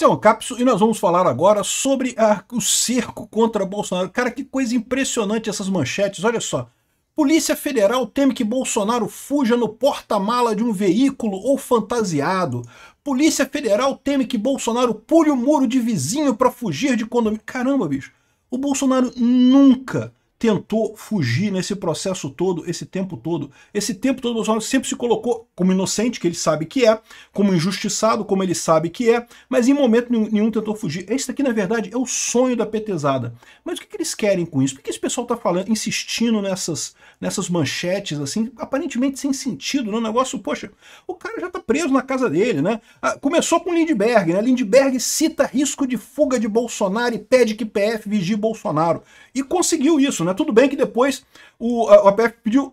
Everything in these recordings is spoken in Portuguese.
Esse é o Ancapso e nós vamos falar agora sobre o cerco contra Bolsonaro. Cara, que coisa impressionante essas manchetes, olha só. Polícia Federal teme que Bolsonaro fuja no porta-mala de um veículo ou fantasiado. Polícia Federal teme que Bolsonaro pule o muro de vizinho para fugir de condomínio. Caramba, bicho. O Bolsonaro nunca tentou fugir nesse processo todo, esse tempo todo. Esse tempo todo o Bolsonaro sempre se colocou como inocente, que ele sabe que é, como injustiçado, como ele sabe que é, mas em momento nenhum tentou fugir. Esse daqui, na verdade, é o sonho da petezada. Mas o que eles querem com isso? Por que esse pessoal tá falando, insistindo nessas manchetes, assim, aparentemente sem sentido, no negócio, poxa, o cara já tá preso na casa dele, né? Começou com Lindbergh, né? Lindbergh cita risco de fuga de Bolsonaro e pede que PF vigie Bolsonaro. E conseguiu isso, né? Tudo bem que depois a PF pediu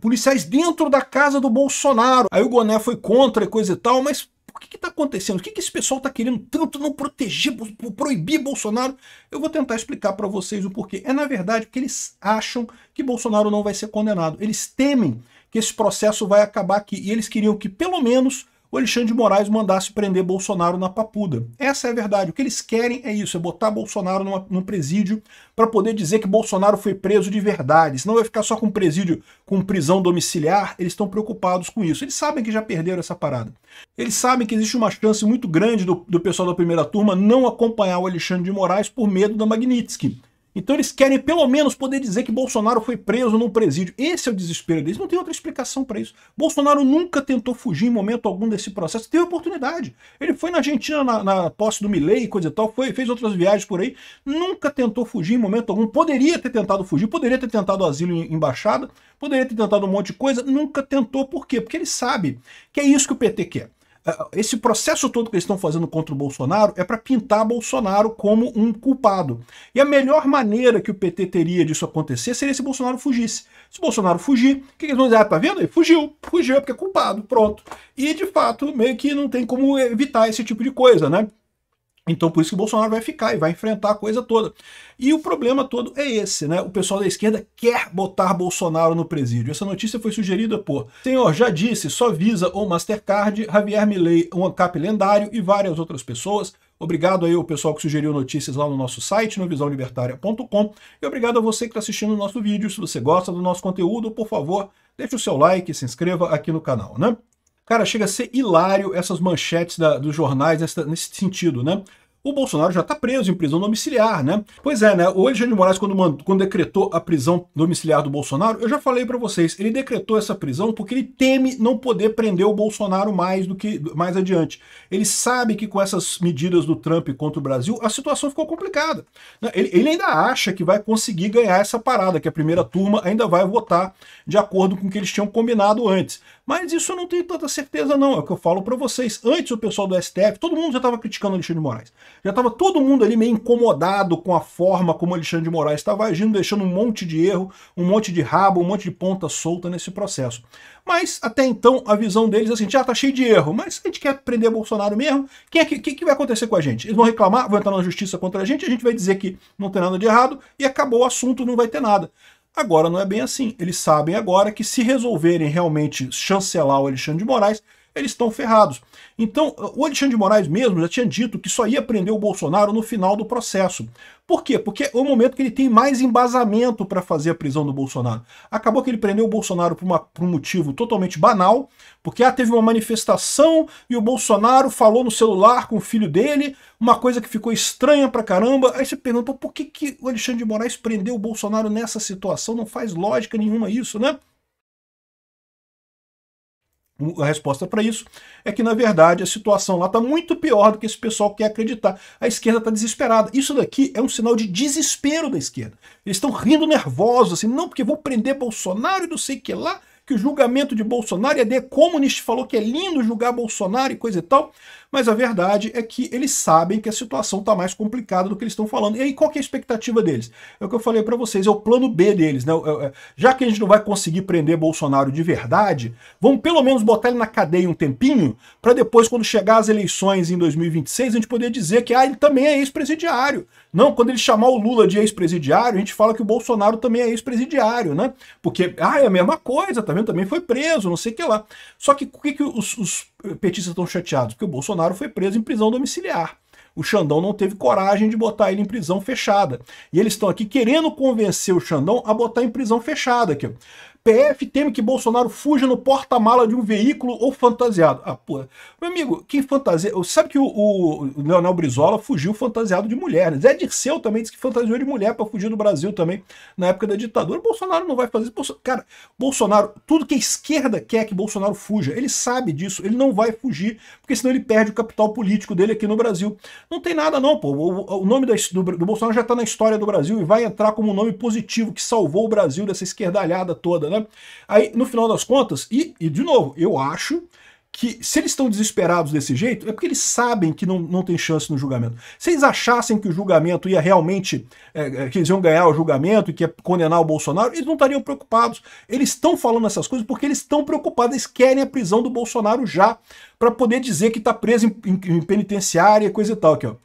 policiais dentro da casa do Bolsonaro. Aí o Goné foi contra e coisa e tal, mas o que está acontecendo? O que esse pessoal está querendo tanto não proteger, proibir Bolsonaro? Eu vou tentar explicar para vocês o porquê. É, na verdade, porque eles acham que Bolsonaro não vai ser condenado. Eles temem que esse processo vai acabar aqui. E eles queriam que, pelo menos, o Alexandre de Moraes mandasse prender Bolsonaro na Papuda. Essa é a verdade. O que eles querem é isso, é botar Bolsonaro num presídio para poder dizer que Bolsonaro foi preso de verdade. Senão vai ficar só com presídio, com prisão domiciliar. Eles estão preocupados com isso. Eles sabem que já perderam essa parada. Eles sabem que existe uma chance muito grande do pessoal da primeira turma não acompanhar o Alexandre de Moraes por medo da Magnitsky. Então eles querem pelo menos poder dizer que Bolsonaro foi preso num presídio. Esse é o desespero deles, não tem outra explicação para isso. Bolsonaro nunca tentou fugir em momento algum desse processo, teve oportunidade. Ele foi na Argentina na posse do Milei e coisa e tal, fez outras viagens por aí, nunca tentou fugir em momento algum. Poderia ter tentado fugir, poderia ter tentado asilo em embaixada, poderia ter tentado um monte de coisa, nunca tentou. Por quê? Porque ele sabe que é isso que o PT quer. Esse processo todo que eles estão fazendo contra o Bolsonaro é para pintar Bolsonaro como um culpado. E a melhor maneira que o PT teria disso acontecer seria se Bolsonaro fugisse. Se Bolsonaro fugir, o que eles vão dizer? Ah, tá vendo? Ele fugiu é porque é culpado, pronto. E de fato, meio que não tem como evitar esse tipo de coisa, né? Então por isso que o Bolsonaro vai ficar e vai enfrentar a coisa toda. E o problema todo é esse, né? O pessoal da esquerda quer botar Bolsonaro no presídio. Essa notícia foi sugerida por Senhor Já Disse, Só Visa ou Mastercard, Javier Milei, um ANCAP lendário e várias outras pessoas. Obrigado aí ao pessoal que sugeriu notícias lá no nosso site, no visãolibertaria.com. E obrigado a você que está assistindo o nosso vídeo. Se você gosta do nosso conteúdo, por favor, deixe o seu like e se inscreva aqui no canal, né? Cara, chega a ser hilário essas manchetes dos jornais nesse sentido, né? O Bolsonaro já está preso em prisão domiciliar, né? Pois é, né? O Alexandre de Moraes, quando decretou a prisão domiciliar do Bolsonaro, eu já falei para vocês, ele decretou essa prisão porque ele teme não poder prender o Bolsonaro mais adiante. Ele sabe que com essas medidas do Trump contra o Brasil, a situação ficou complicada. Ele ainda acha que vai conseguir ganhar essa parada, que a primeira turma ainda vai votar de acordo com o que eles tinham combinado antes. Mas isso eu não tenho tanta certeza não, é o que eu falo para vocês. Antes o pessoal do STF, todo mundo já estava criticando o Alexandre de Moraes. Já estava todo mundo ali meio incomodado com a forma como o Alexandre de Moraes estava agindo, deixando um monte de erro, um monte de rabo, um monte de ponta solta nesse processo. Mas até então a visão deles é assim, já tá cheio de erro, mas a gente quer prender Bolsonaro mesmo, o que vai acontecer com a gente? Eles vão reclamar, vão entrar na justiça contra a gente vai dizer que não tem nada de errado e acabou o assunto, não vai ter nada. Agora não é bem assim. Eles sabem agora que se resolverem realmente chancelar o Alexandre de Moraes, eles estão ferrados. Então, o Alexandre de Moraes mesmo já tinha dito que só ia prender o Bolsonaro no final do processo. Por quê? Porque é o momento que ele tem mais embasamento para fazer a prisão do Bolsonaro. Acabou que ele prendeu o Bolsonaro por um motivo totalmente banal, porque teve uma manifestação e o Bolsonaro falou no celular com o filho dele, uma coisa que ficou estranha pra caramba. Aí você pergunta, por que o Alexandre de Moraes prendeu o Bolsonaro nessa situação? Não faz lógica nenhuma isso, né? A resposta para isso é que, na verdade, a situação lá está muito pior do que esse pessoal quer acreditar. A esquerda está desesperada. Isso daqui é um sinal de desespero da esquerda. Eles estão rindo nervosos, assim, não, porque vou prender Bolsonaro e não sei o que lá, que o julgamento de Bolsonaro, e a The Communist falou que é lindo julgar Bolsonaro e coisa e tal, mas a verdade é que eles sabem que a situação está mais complicada do que eles estão falando. E aí qual que é a expectativa deles? É o que eu falei para vocês, é o plano B deles, né? Já que a gente não vai conseguir prender Bolsonaro de verdade, vamos pelo menos botar ele na cadeia um tempinho, para depois, quando chegar as eleições em 2026, a gente poder dizer que ele também é ex-presidiário. Não, quando ele chamar o Lula de ex-presidiário, a gente fala que o Bolsonaro também é ex-presidiário, né? Porque, é a mesma coisa, tá vendo? Também foi preso, não sei o que lá. Só que por que os petistas estão chateados? Porque o Bolsonaro foi preso em prisão domiciliar. o Xandão não teve coragem de botar ele em prisão fechada. E eles estão aqui querendo convencer o Xandão a botar em prisão fechada. Aqui, ó. PF teme que Bolsonaro fuja no porta-mala de um veículo ou fantasiado. Ah, pô, meu amigo, quem fantasia... Sabe que o Leonel Brizola fugiu fantasiado de mulher, né? Zé Dirceu também disse que fantasiou de mulher para fugir do Brasil também, na época da ditadura. Bolsonaro não vai fazer isso. Cara, Bolsonaro, tudo que a esquerda quer que Bolsonaro fuja, ele sabe disso, ele não vai fugir, porque senão ele perde o capital político dele aqui no Brasil. Não tem nada não, pô. O nome do Bolsonaro já está na história do Brasil e vai entrar como um nome positivo que salvou o Brasil dessa esquerdalhada toda, né? Aí, no final das contas, e de novo, eu acho que se eles estão desesperados desse jeito, é porque eles sabem que não tem chance no julgamento. Se eles achassem que o julgamento ia realmente, que eles iam ganhar o julgamento e que ia condenar o Bolsonaro, eles não estariam preocupados. Eles estão falando essas coisas porque eles estão preocupados, eles querem a prisão do Bolsonaro já, para poder dizer que está preso em penitenciária e coisa e tal. Aqui, ó.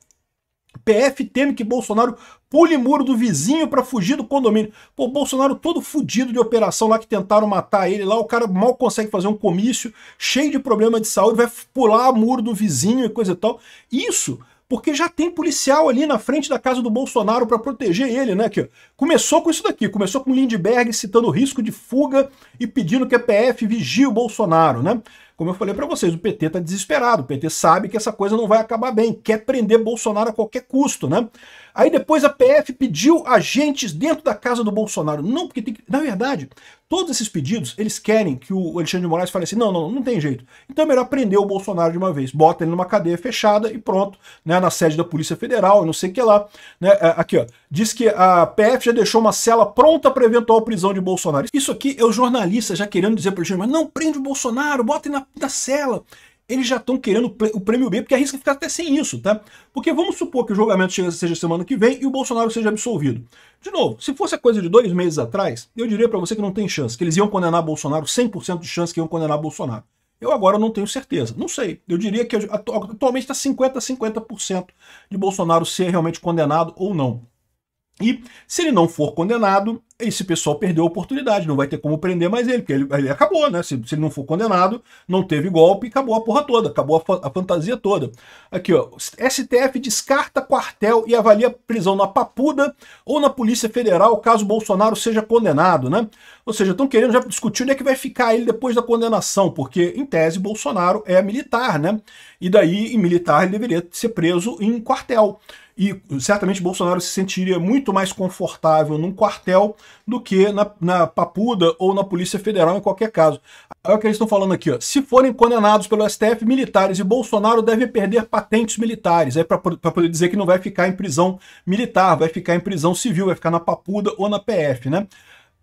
PF teme que Bolsonaro pule muro do vizinho para fugir do condomínio. Pô, Bolsonaro todo fudido de operação lá que tentaram matar ele lá, o cara mal consegue fazer um comício, cheio de problema de saúde, vai pular muro do vizinho e coisa e tal. Isso porque já tem policial ali na frente da casa do Bolsonaro para proteger ele, né? Aqui, ó. Começou com isso daqui, começou com Lindbergh citando o risco de fuga e pedindo que a PF vigie o Bolsonaro, né? Como eu falei para vocês, o PT está desesperado, o PT sabe que essa coisa não vai acabar bem, quer prender Bolsonaro a qualquer custo, né? Aí depois a PF pediu agentes dentro da casa do Bolsonaro. Não, porque tem que... Na verdade, todos esses pedidos, eles querem que o Alexandre de Moraes fale assim, não tem jeito. Então é melhor prender o Bolsonaro de uma vez. Bota ele numa cadeia fechada e pronto, né, na sede da Polícia Federal, não sei o que lá. Né? Aqui, ó, diz que a PF já deixou uma cela pronta para eventual prisão de Bolsonaro. Isso aqui é os jornalistas já querendo dizer para o Alexandre, mas não prende o Bolsonaro, bota ele na cela. Eles já estão querendo o prêmio B, porque arrisca ficar até sem isso, tá? Porque vamos supor que o julgamento seja semana que vem e o Bolsonaro seja absolvido. De novo, se fosse a coisa de 2 meses atrás, eu diria para você que não tem chance, que eles iam condenar Bolsonaro, 100% de chance que iam condenar Bolsonaro. Eu agora não tenho certeza, não sei. Eu diria que atualmente está 50% de Bolsonaro ser realmente condenado ou não. E se ele não for condenado, esse pessoal perdeu a oportunidade, não vai ter como prender mais ele, porque ele acabou, né? Se ele não for condenado, não teve golpe, acabou a porra toda, acabou a fantasia toda. Aqui, ó, STF descarta quartel e avalia prisão na Papuda ou na Polícia Federal caso Bolsonaro seja condenado, né? Ou seja, estão querendo já discutir onde é que vai ficar ele depois da condenação, porque, em tese, Bolsonaro é militar, né? E daí, em militar, ele deveria ser preso em quartel. E certamente Bolsonaro se sentiria muito mais confortável num quartel do que na Papuda ou na Polícia Federal, em qualquer caso. Olha o que eles estão falando aqui, ó. Se forem condenados pelo STF, militares e Bolsonaro devem perder patentes militares. É para poder dizer que não vai ficar em prisão militar, vai ficar em prisão civil, vai ficar na Papuda ou na PF, né?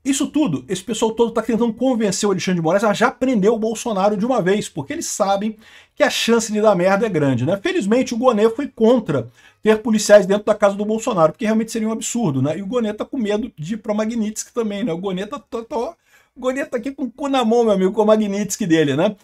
Isso tudo, esse pessoal todo está tentando convencer o Alexandre de Moraes a já prender o Bolsonaro de uma vez, porque eles sabem que a chance de dar merda é grande, né? Felizmente o Gonê foi contra ter policiais dentro da casa do Bolsonaro, porque realmente seria um absurdo, né? E o Gonê tá com medo de ir para Magnitsky também, né? O Gonê tá aqui com o cu na mão, meu amigo, com o Magnitsky dele, né?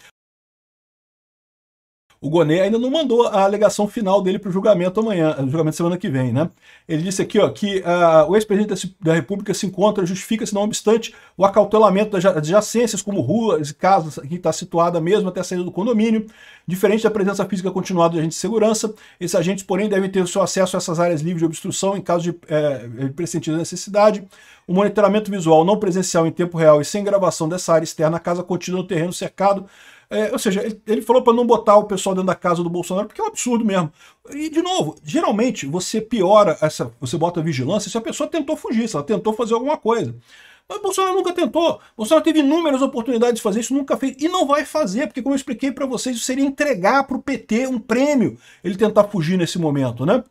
O Gonê ainda não mandou a alegação final dele para o julgamento amanhã, julgamento semana que vem, né? Ele disse aqui, ó, que o ex-presidente da República se encontra, justifica-se, não obstante, o acautelamento das adjacências, como ruas e casas, que está situada mesmo até a saída do condomínio, diferente da presença física continuada de agentes de segurança. Esses agentes, porém, devem ter o seu acesso a essas áreas livres de obstrução em caso de pressentida necessidade. O monitoramento visual não presencial em tempo real e sem gravação dessa área externa, a casa contida no terreno cercado. Ou seja, ele falou para não botar o pessoal dentro da casa do Bolsonaro, porque é um absurdo mesmo. E, de novo, geralmente você piora você bota vigilância se a pessoa tentou fugir, se ela tentou fazer alguma coisa. Mas o Bolsonaro nunca tentou. O Bolsonaro teve inúmeras oportunidades de fazer isso, nunca fez. E não vai fazer, porque como eu expliquei para vocês, isso seria entregar para o PT um prêmio ele tentar fugir nesse momento, né?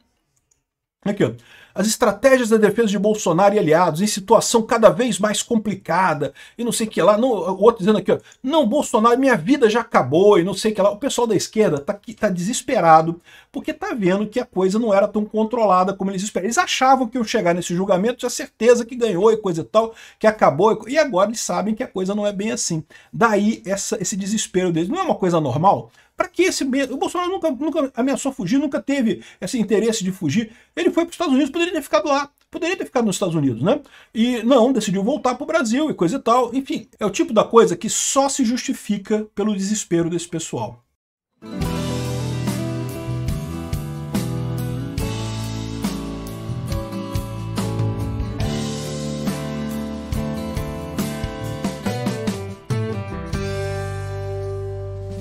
Aqui, ó. As estratégias da defesa de Bolsonaro e aliados em situação cada vez mais complicada e não sei o que lá. Não, o outro dizendo aqui, ó, não, Bolsonaro, minha vida já acabou e não sei o que lá. O pessoal da esquerda tá desesperado porque tá vendo que a coisa não era tão controlada como eles esperavam. Eles achavam que iam chegar nesse julgamento, tinha certeza que ganhou e coisa e tal, que acabou. E agora eles sabem que a coisa não é bem assim. Daí esse desespero deles. Não é uma coisa normal? Para que esse medo? O Bolsonaro nunca ameaçou fugir, nunca teve esse interesse de fugir. Ele foi para os Estados Unidos, poderia ter ficado lá. Poderia ter ficado nos Estados Unidos, né? E não, decidiu voltar para o Brasil e coisa e tal. Enfim, é o tipo da coisa que só se justifica pelo desespero desse pessoal.